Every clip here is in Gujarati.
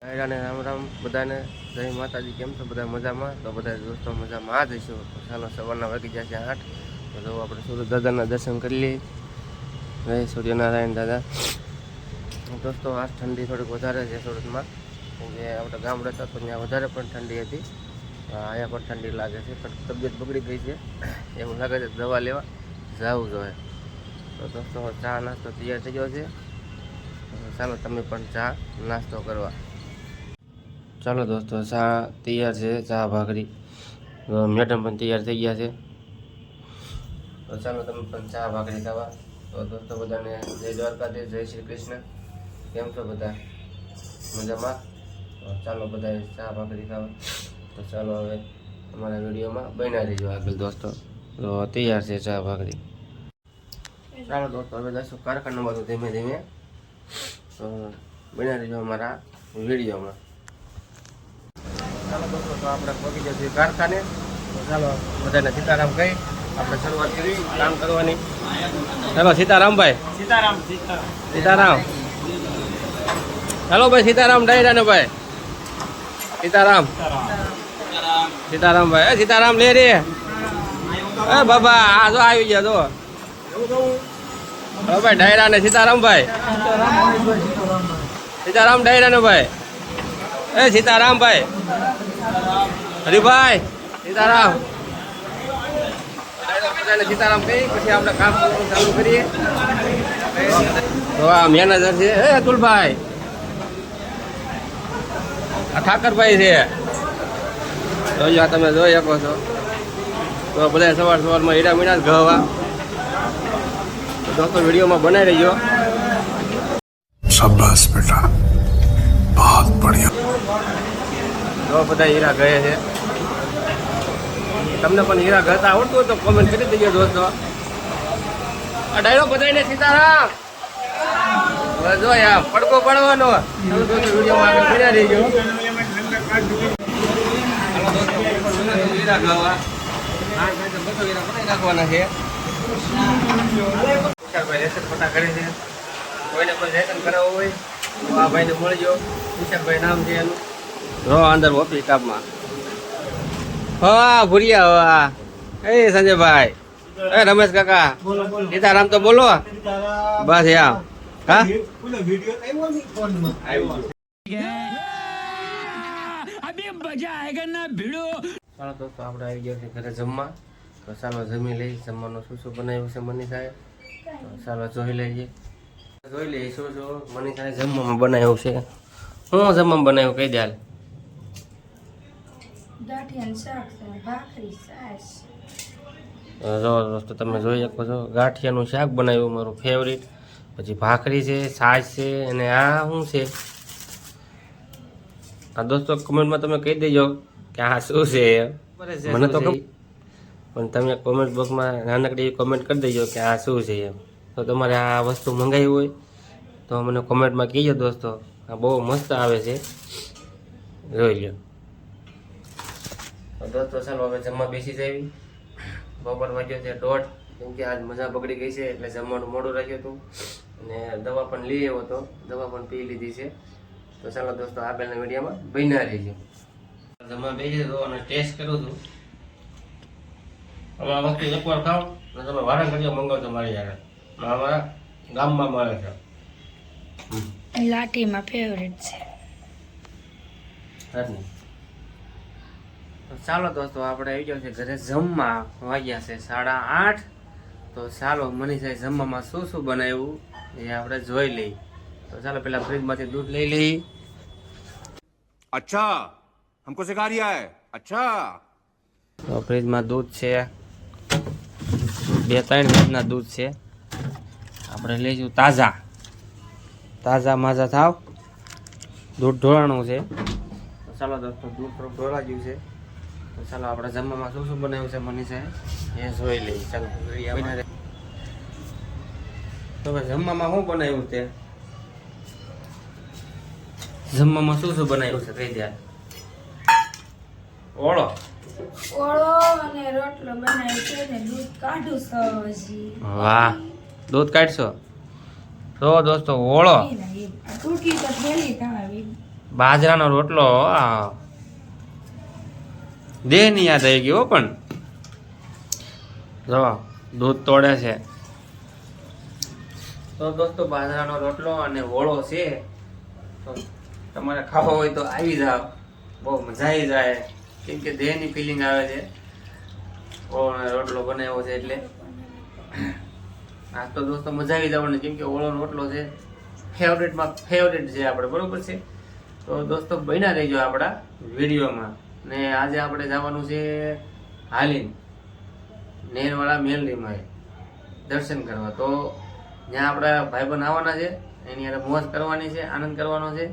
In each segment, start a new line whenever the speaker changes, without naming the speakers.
રામ રામ બધાને, જય માતાજી. કેમ છો બધા? મજામાં? તો બધા દોસ્તો મજામાં જ હશો. તો ચાલો, સવારના વાગી જશે 8. તો જો આપણે સૂરજ દાદાના દર્શન કરી લઈએ. જય સૂર્યનારાયણ દાદા. દોસ્તો આજ ઠંડી થોડીક વધારે છે સુરતમાં, કેમકે આપણે ગામડે હતા તો ત્યાં વધારે પણ ઠંડી હતી. અહીંયા પણ ઠંડી લાગે છે, પણ તબિયત બગડી ગઈ છે એવું લાગે છે. દવા લેવા જવું જોઈએ. તો દોસ્તો ચા નાસ્તો તૈયાર થઈ ગયો છે. ચાલો તમે પણ ચા નાસ્તો કરવા. ચાલો દોસ્તો, ચા તૈયાર છે, ચા ભાખરી. મેડમ પણ તૈયાર થઈ ગયા છે. તો ચાલો તમે પણ ચા ભાખરી ખાવા. તો દોસ્તો બધાને જય દ્વારકાધીશ, જય શ્રી કૃષ્ણ. કેમ છો બધા? મજામાં? તો ચાલો બધા ચા ભાખરી ખાવા. તો ચાલો હવે અમારા વિડીયોમાં બન્યા રહીજો આગળ દોસ્તો. તો તૈયાર છે ચા ભાખરી. ચાલો દોસ્તો હવે જઈશું કારખાના બધું ધીમે ધીમે. તો બન્યા રહીજો અમારા વિડીયોમાં. ચાલો દોસ્તો, તો આપણે પહોંચી જઈએ કારખાને. તો ચાલો બધાને સીતારામ કહી આપણે શરૂઆત કરી કામ કરવાની. ચાલો સીતારામભાઈ. સીતારામ. ચાલો ભાઈ સીતારામ ડાયરાને ભાઈ. સીતારામ. સીતારામભાઈ. સીતારામ લે રે. બાબા આ જો આવી ગયા જો. હવે ભાઈ ડાયરા ને સીતારામભાઈ. સીતારામ ડાયરા ને ભાઈ. સીતારામભાઈ. હરિભાઈ સીતારામ. સીતારામ કહી પછી આપણે કામ કરવાનું ચાલુ કરીએ. તો આ મેનેજર છે અતુલભાઈ. આ ઠાકરભાઈ છે. જોઈ તમે જોઈ શકો છો. તો બધા સવારમાં હીરા મીણા જ ગવા. દોસ્તો વિડીયોમાં બનાવી રહીજો. શાબાશ બેટા, બહુત બઢિયા. તો બધા હીરા ગયે છે. તમને પણ હીરા ગતા આવડતું હોય તો કોમેન્ટ કરી દેજો દોસ્તો. આ ડાયરો બધાને સીતારામ. જો યાર પડકો પડવાનો. વિડીયોમાં આગળ બન્યા રહીજો. હીરા ગવા બધો હીરા બનાવી નાખવાના છે. વિશાલભાઈ રેશન પટ્ટા કરે છે. કોઈને પણ રેશન કરાવવું હોય તો આ ભાઈને મળજો. વિશાલભાઈ નામ છે એનું. રો અંદર ઓફિસ સ્ટાફમાં. હા ભૂરિયા. હા એ સંજયભાઈ. એ રમેશ કાકા. સીતારામ તો બોલો બસ યાર. હા ચાલો દોસ્તો આપણે આવી ગયા છે ઘરે જમવા. તો ચાલો જમી લઈ. જમવાનું શું શું બનાવ્યું છે મનીષાએ. ચાલો જોઈ લઈએ. જોઈ લઈએ શું શું મનીષાએ જમવામાં બનાવ્યું છે. હું જમવામાં બનાવ્યું કહી દે હાલ. જો દોસ્તો તમે જોઈ શકો છો, ગાંઠિયાનું શાક બનાવ્યું મારું ફેવરિટ. પછી ભાખરી છે, છાશ છે, અને આ શું છે આ દોસ્તો કમેન્ટમાં તમે કહી દેજો કે આ શું છે. મને તો પણ તમે કોમેન્ટ બોક્સમાં નાનકડી કોમેન્ટ કરી દેજો કે આ શું છે એમ. તો તમારે આ વસ્તુ મંગાવી હોય તો મને કોમેન્ટમાં કહેજો દોસ્તો. આ બહુ મસ્ત આવે છે, જોઈ લો. દોસ્તો ચાલો હવે જમવા બેસી જાય. બપોર વાગ્યો છે 1:30. કેમકે આજ મજા બગડી ગઈ છે એટલે જમવાનું મોડું રાખ્યું હતું. અને દવા પણ લઈ આવ્યો હતો, દવા પણ પી લીધી છે. તો ચાલો દોસ્તો આગળના વિડીયોમાં બન્યા રહીજો. જમવા બેસી દો અને ટેસ્ટ કરું છું. અમે આ વસ્તુ એકવાર ખાવ અને તમે વારણ કરજો મંગાવજો મારી યારે. અમારા ગામમાં મળે છે.
લાઠીમાં ફેવરેટ છે.
ચાલો દોસ્તો આપણે આવી ગયા છે ઘરે જમવા. વાગ્યા છે 8:30. તો ચાલો મનીષાએ જમવામાં શું શું બનાવ્યું એ આપણે જોઈ લઈએ. તો ચાલો પેલા ફ્રીજમાંથી દૂધ લઈ લઈએ.
અચ્છા हमको सिखा रिया है. अच्छा
તો ફ્રીજમાં દૂધ છે, 2-3 જાતના દૂધ છે. આપણે લઈશું તાજા માજા થાવ. દૂધ ઢોળાણું છે. તો ચાલો દોસ્તો દૂધ થોડુંક ઢોળા ગયું છે. તો ચાલો આપણે જમવામાં શું શું બનાવ્યું છે મનીષાએ એ જોઈ લઈએ. ચાલો તો ભાઈ જમવામાં શું બનાવ્યું છે? જમવામાં શું શું બનાવ્યું છે કહી દે. ઓળો
અને રોટલો બનાવ્યો છે ને દૂધ કાઢું સજી.
વાહ, દૂધ કાઢશો તો દોસ્તો ઓળો.
તૂટી તો થેલી તાવી.
બાજરાનો રોટલો દેહની યાદ આવી ગયો પણ જો દૂધ તોડે છે. તો દોસ્તો બાજરાનો રોટલો અને ઓળો છે, તો તમારે ખાવો હોય તો આવી જાવ, બહુ મજા આવી જાય, કેમ કે દેહની ફિલિંગ આવે છે. ઓળો અને રોટલો બનાવ્યો છે એટલે આ તો દોસ્તો મજા આવી જવાની, કેમ કે ઓળો રોટલો છે ફેવરેટમાં ફેવરેટ છે આપણે, બરોબર છે. તો દોસ્તો બન્યા રહેજો આપણા વિડીયોમાં. ને આજે આપણે જવાનું છે હાલીન નેરવાળા મેલડીમાં દર્શન કરવા. તો ત્યાં આપણા ભાઈબંધ આવવાના છે, એની હારે મોજ કરવાની છે, આનંદ કરવાનો છે.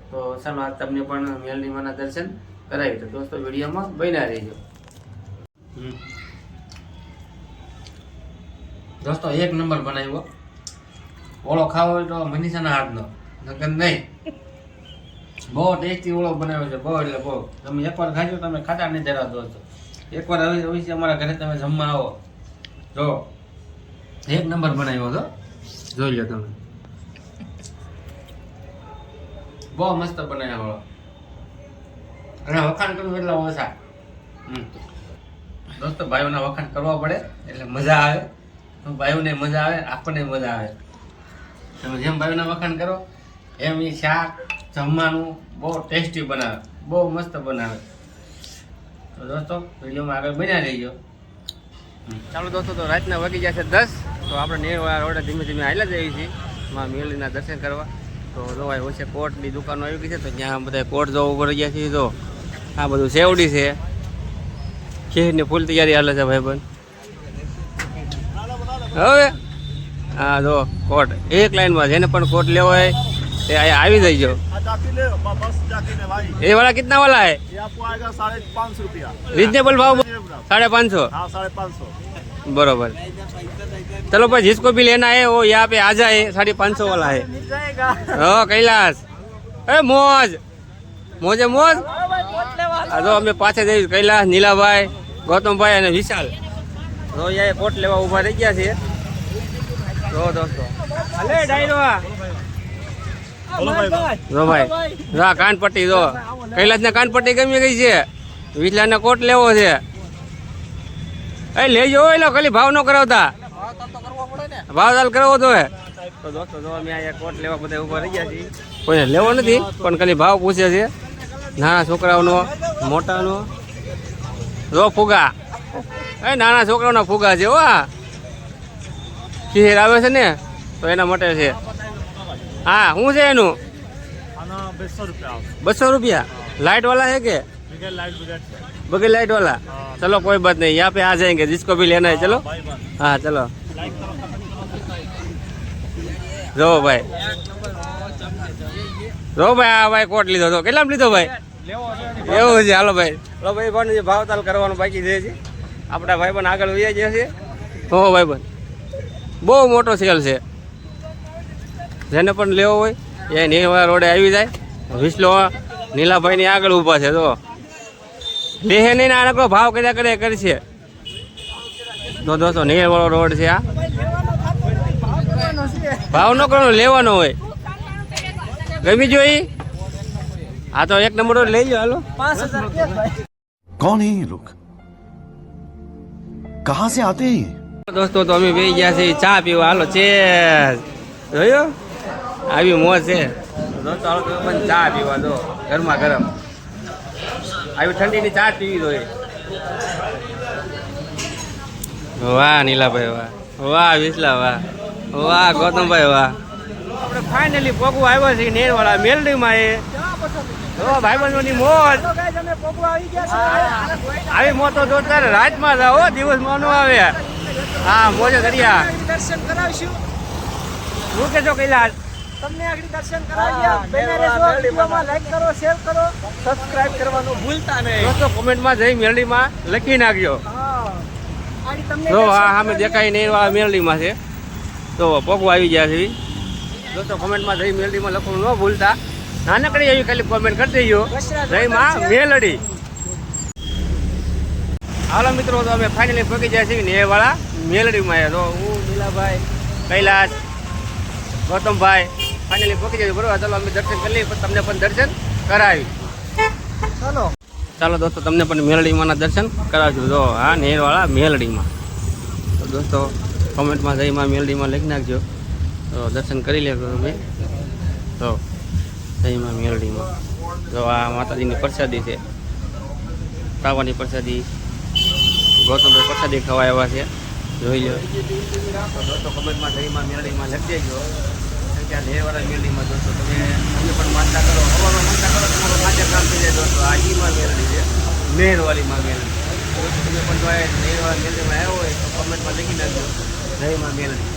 તો ચાલો આજ તમને પણ મેલડીમાંના દર્શન કરાવી. તો દોસ્તો વિડીયોમાં બન્યા રહેજો. દોસ્તો એક નંબર બનાવ્યો ઓળો. ખાવો હોય તો મનીષાના હાથનો, નકર નહીં. બહુ ટેસ્ટી ઓળો બનાવ્યો છે, બહુ એટલે બહુ. તમે એકવાર ખાજો, તમે ખાતા નહીં જરા દોસ્તો. એકવાર અવશ્ય અમારા ઘરે તમે જમવા આવો. જો એક નંબર બનાવ્યો હતો, જોઈ લો તમે. બહુ મસ્ત બનાવ્યો ઓળો, અને વખાણ કરવું એટલે ઓછા. દોસ્તો ભાઈઓના વખાણ કરવા પડે એટલે મજા આવે. ભાઈઓને મજા આવે, આપણને મજા આવે. તમે જેમ ભાઈઓના વખાણ કરો એમ એ શાક જમવાનું બહુ ટેસ્ટી બનાવે, બહુ મસ્ત બનાવે. તો દોસ્તો વિડીયોમાં આગળ બન્યા રહીજો. ચાલો દોસ્તો, તો રાતના વાગી જશે 10. તો આપણે નેરવાળા રોડે ધીમે ધીમે હાલ્યા જઈએ છીએ માં મેલડીના દર્શન કરવા. તો જોવાય હોય છે કોટની દુકાનો આવી ગઈ છે, તો ત્યાં બધા કોટ જોવા ઉપર ગયા છીએ. તો આ બધું સેવડી છે, ખીરની ફૂલ તૈયારી હાલે છે ભાઈબંધ. હવે હા જો કોટ એક લાઈનમાં, જેને પણ કોટ લેવો હોય તે અહીંયા આવી જઈજો. ये वाला कितना वाला है?
ये आपको आएगा 550 रुपया।
रीजनेबल भाव 550.
हाँ 550।
बरोबर. चलो भाई, जिसको भी लेना है वो यहाँ पे आ जाए. 550 वाला है.
मिल जाएगा।
हाँ कैलाश, अरे मोज मोजे मोज. तो અમે પાછે જઈશું. કૈલાસ, નીલાભાઈ, ગૌતમભાઈ અને વિશાલ તો અહીંયા કોટ લેવા ઊભા રહી ગયા છે. તો દોસ્તો અલે ડાયરો
बोलो भाई।
જો ભાઈ જો આ કાનપટ્ટી જો, કૈલાસને કાનપટ્ટી ગમી ગઈ છે, વિશાલને કોટ લેવો છે. એ લેજો એટલે ખાલી ભાવ ન કરાવતા, ભાવ તાલ કરવો તો. તો દોસ્તો જો અમે અહીંયા કોટ લેવા બધા ઊભા રહી ગયા છીએ. કોઈને લેવો નથી પણ ખાલી ભાવ પૂછે છે. નાના છોકરાઓનો, મોટાનો. જો ફુગા, એ નાના છોકરાઓના ફુગા છે. વા ખીર આવે છે ને, તો એના માટે છે. હા શું છે એનું?
खाना 200 रुपया।
200 रुपया. लाइट वाला है क्या?
बगैर लाइट बगैर
बगैर लाइट वाला? चलो कोई बात नहीं, यहाँ पे आ जाएंगे जिसको भी लेना है. चलो
भाई बन।
हाँ चलो. જો ભાઈ, જો ભાઈ આ ભાઈ કોટ લીધો તો કેટલામાં લીધો ભાઈ? એવું છે. હાલો ભાઈ, હાલો ભાઈ પણ જે ભાવતાલ કરવાનું બાકી છે. આપણા ભાઈ પણ આગળ વહી ગયા છે. હો ભાઈ પણ બહુ મોટો સેલ છે, જેને પણ લેવો હોય એ નેરવાળા રોડે આવી જાય. વિસલો નીલાભાઈની આગળ ઊભા છે. તો લેહે નહીં, આનો ભાવ કર્યા કરે કરશે. તો દોસ્તો નેરવાળો રોડ છે આ. ભાવ ન કરવાનો, લેવાનો હોય. ગમી જોઈ આ તો એક નંબર લઈ લો. હાલો
5000।
कौन है ये लोग, कहाँ से आते हैं ये?
દોસ્તો તો અમે બેસી ગયા છીએ ચા પીવા. હાલો ચેસ. જોયો આવી મોજ છે. દોસ્તો હાલો તમે પણ ચા પીવા દો, ગરમા ગરમ. આવી ઠંડીની ચા પીવી જોઈએ. વાહ નીલાભાઈ વાહ, વાહ વિસલા વાહ, વાહ ગૌતમભાઈ વાહ. આપણે ફાઇનલી પોગવા આવ્યો છે નેરવાળા મેલડીમાં. એ ભાઈબંધોની મોજ આવી મોજ તો જોરદાર રાતમાં જાઓ, દિવસમાં ન આવે. હા મોજે દરિયા
દર્શન કરાવશું
શું કે છો કૈલાસ?
તમને આગળ દર્શન કરાવ્યા. બને રહેજો. વિડીયોમાં લાઈક કરો, શેર કરો, સબસ્ક્રાઇબ કરવાનું ભૂલતા નહીં.
દોસ્તો કોમેન્ટમાં જઈ મેલડીમાં લખી નાખજો.
હા આડી તમને
જો હા સામે દેખાય નેરવાળા મેલડીમાં છે. તો પોગવા આવી ગયા છે. દોસ્તો કોમેન્ટમાં જઈ મેલડીમાં લખવાનું ન ભૂલતા. નાનકડી એવી ખાલી કોમેન્ટ કરી દેજો, જય માં મેલડી. હાલો મિત્રો, તો અમે ફાઇનલી પહોંચી જાય છીએ નેરવાળા મેલડીમાં. તો હું નીલાભાઈ, કૈલાસ, ગૌતમભાઈ ફાઇનલી પહોંચી જાય. બરોબર, ચાલો અમે દર્શન કરી લઈએ, તમને પણ દર્શન કરાવી.
ચલો
ચાલો દોસ્તો તમને પણ મેલડીમાંના દર્શન કરાવશું. જો હા નેરવાળા મેલડીમાં. તો દોસ્તો કોમેન્ટમાં જઈ માં મેલડીમાં લખી નાખજો તો દર્શન કરી લેજો તમે. તો જઈ માં મેલડીમાં. જો આ માતાજીની પ્રસાદી છે, તાવાની પ્રસાદી, ગૌતમભાઈ પ્રસાદી ખવાય એવા છે, જોઈ લો. તો દોસ્તો કમેન્ટમાં જઈ માં મેલડીમાં લખી દેજો. ત્યાં નેરવાળા મેલડીમાં દોસ્તો તમે પણ માનતા કરો, હવામાં માનતા કરો, તમારું માથે કામ થઈ જાય દોસ્તો. આ ઈમાં મેલડી છે, નેરવાળીમાં મેલડી. દોસ્તો તમે પણ જો આ નેરવાળા મેલડીમાં આવ્યો હોય તો કમેન્ટમાં લખી નાખજો જય માં મેલડી.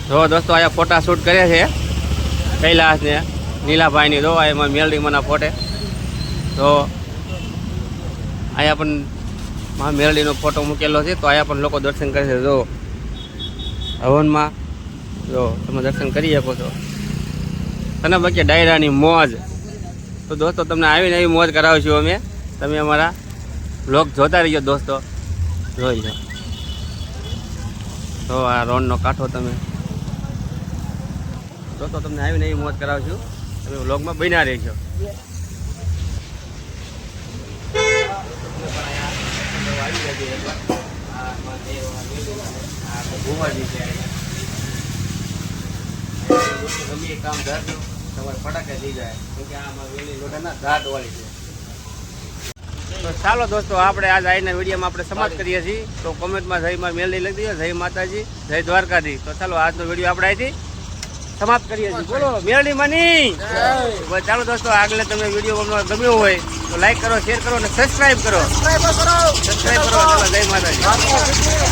જો દોસ્તો અહીંયા ફોટા શૂટ કરે છે કૈલાસ ને નીલાભાઈની. જો એમાં મેલડીમાંના ફોટે. તો અહીંયા પણ માં મેલડીનો ફોટો મૂકેલો છે. તો અહીંયા પણ લોકો દર્શન કરે છે. જો હવનમાં જો તમે દર્શન કરી શકો છો. તને બાકી ડાયરાની મોજ. તો દોસ્તો તમને આવીને એવી મોજ કરાવશું અમે. તમે અમારા બ્લોગ જોતા રહીજો દોસ્તો, જોઈ લો. તો આ રોડનો કાંઠો તમે દોસ્તો તમને આવીને એવી મોજ કરાવશું. તમે બ્લોગમાં બન્યા રહેજો. ગમે કામ ધરજો તમારે ફટાકે થઈ જાય, કેમ કે આમાં વેલી લોઢાના ઘાટ વાળી છે. તો ચાલો દોસ્તો આપણે આજ આજના વિડીયોમાં આપણે સમાપ્ત કરીએ છીએ. તો કોમેન્ટમાં જય માં મેલડી લખી દીધો, જય માતાજી, જય દ્વારકાધી. તો ચાલો આજનો વિડીયો આપણે અહીંથી સમાપ્ત કરીએ છીએ. બોલો મેલડી માની. ચાલો દોસ્તો આગળ તમે વિડીયો ગમ્યો હોય તો લાઈક કરો, શેર કરો અને સબસ્ક્રાઈબ કરો. સબસ્ક્રાઈબ કરો. ચાલો જય માતાજી.